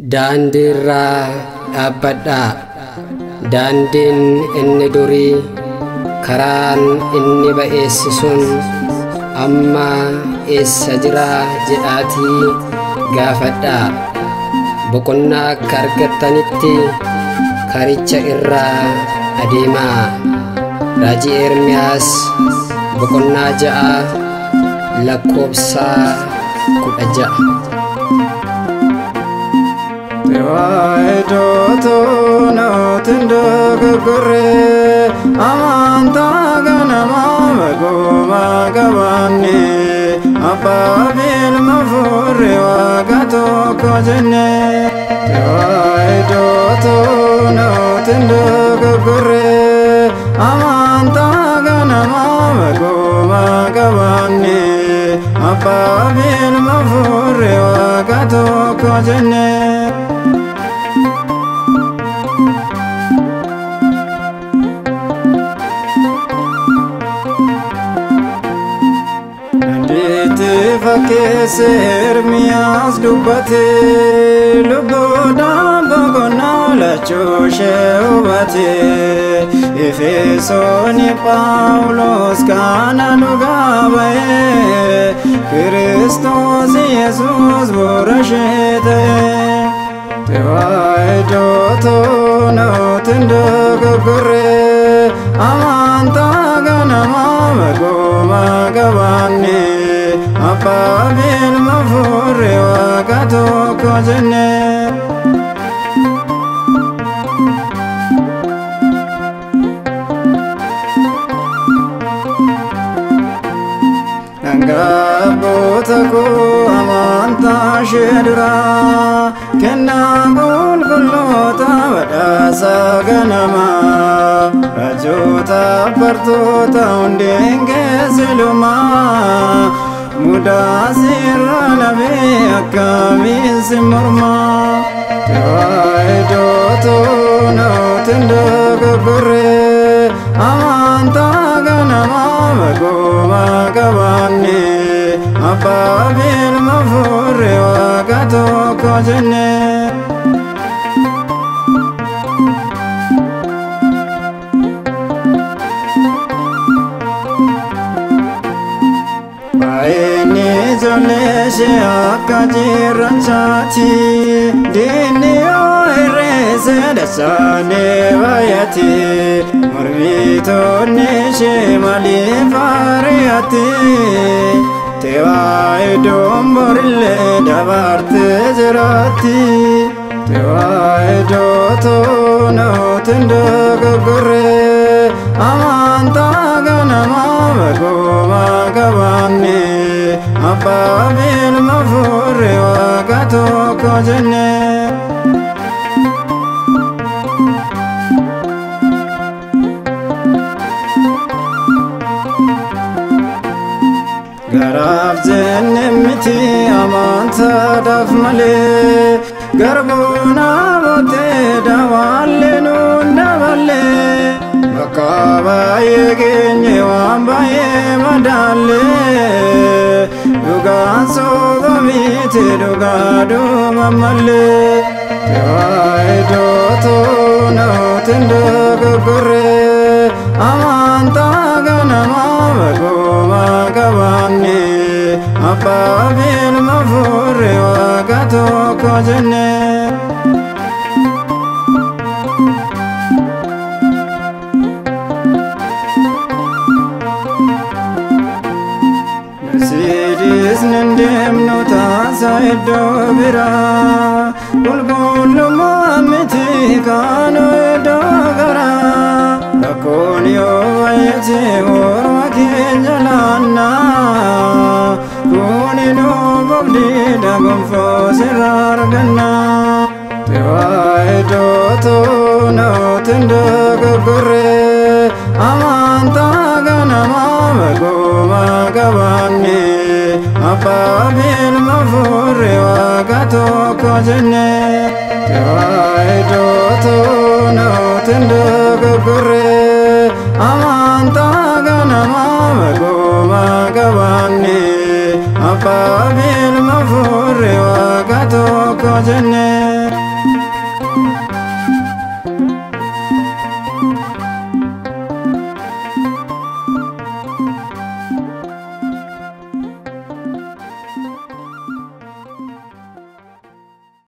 Daandiirraa dhaabbadhaa. Daandiin inni durii karaan inni ba'eessi sun amma eessa jira jedhaatii gaafadhaa. Boqonnaa akka argattanitti karicha irraa adeemaa. Raajii Ermiyaas boqonnaa 6 lakkoofsa 16. Tewaayidootu nootiin dogoggoree amantaa ganamaa bagumaa qabaanne abbaa fi ilma fuudhee waaqa tokko jenne. Tewaayidootu nootiin dogoggoree amantaa ganamaa bagumaa qabaanne abbaa fi ilma fuudhee waaqa tokko jenne. Fakkeesse Ermiyaas dubbate lubbuudhaan boqonnaa lachuu ishee hubate. Efesooni Phaawulos kana dhugaa ba'e Kiristoos Yesuus bu'uura ishee ta'e. Tewaayidootu nootiin dogoggoree amantaa ganamaa bagumaa qabaanne abbaa fi ilma fuudhee waaqa tokko jenne. Dhangaa abboota koo amantaa ishee duraa kennaa qulqulloota badhaasa ganamaa raajota bartoota hundeen keessa lumaa mudaa sirra nabee akkamiin si mormaa. Tewaayidootu nootiin dogoggoree amantaa ganamaa bagumaa qabaanne abbaa fi ilma fuudhee waaqa tokko jenne. Ijoollee ishee akka cirrachaati diinni yoo hir'ise dachaanee baay'ate. Mormitoonni ishee maaliif ari'ate. Tewaayidoon borillee dabartee jiraatti. Tewaayidootu nootiin dogoggoree amantaa ganamaa bagumaa qabaanne abbaa fi ilma fuudhee waaqa tokko jenne. Garaaf jenne miti amantaadhaaf malee garbuun abootee daawwallee nuun daballee bakka baay'ee geenye waan baay'ee madaallee dhugaan soba miti dhugaa dhuuma mallee. Tewaayidootu nootiin dogoggoree amantaa ganamaa bagumaa qabaanne abbaa fi ilma fuudhee waaqa tokko jenne. Mercedes nindemnu taasa iddoo biraa qulqullummaa miti kaanu iddoo garaa. Rakkoon yoo baay'ate morma keenya laannaa kuni nuu bobdiidha gonfoo sirraa argannaa. Tewaayidootu nootiin dogoggoree amantaa ganamaa bagumaa qabaanne abbaa fi ilma fuudhee waaqa tokko jenne. Tewaayidootu nootiin dogoggoree amantaa ganamaa bagumaa qabaanne abbaa fi ilma fuudhee waaqa tokko jenne.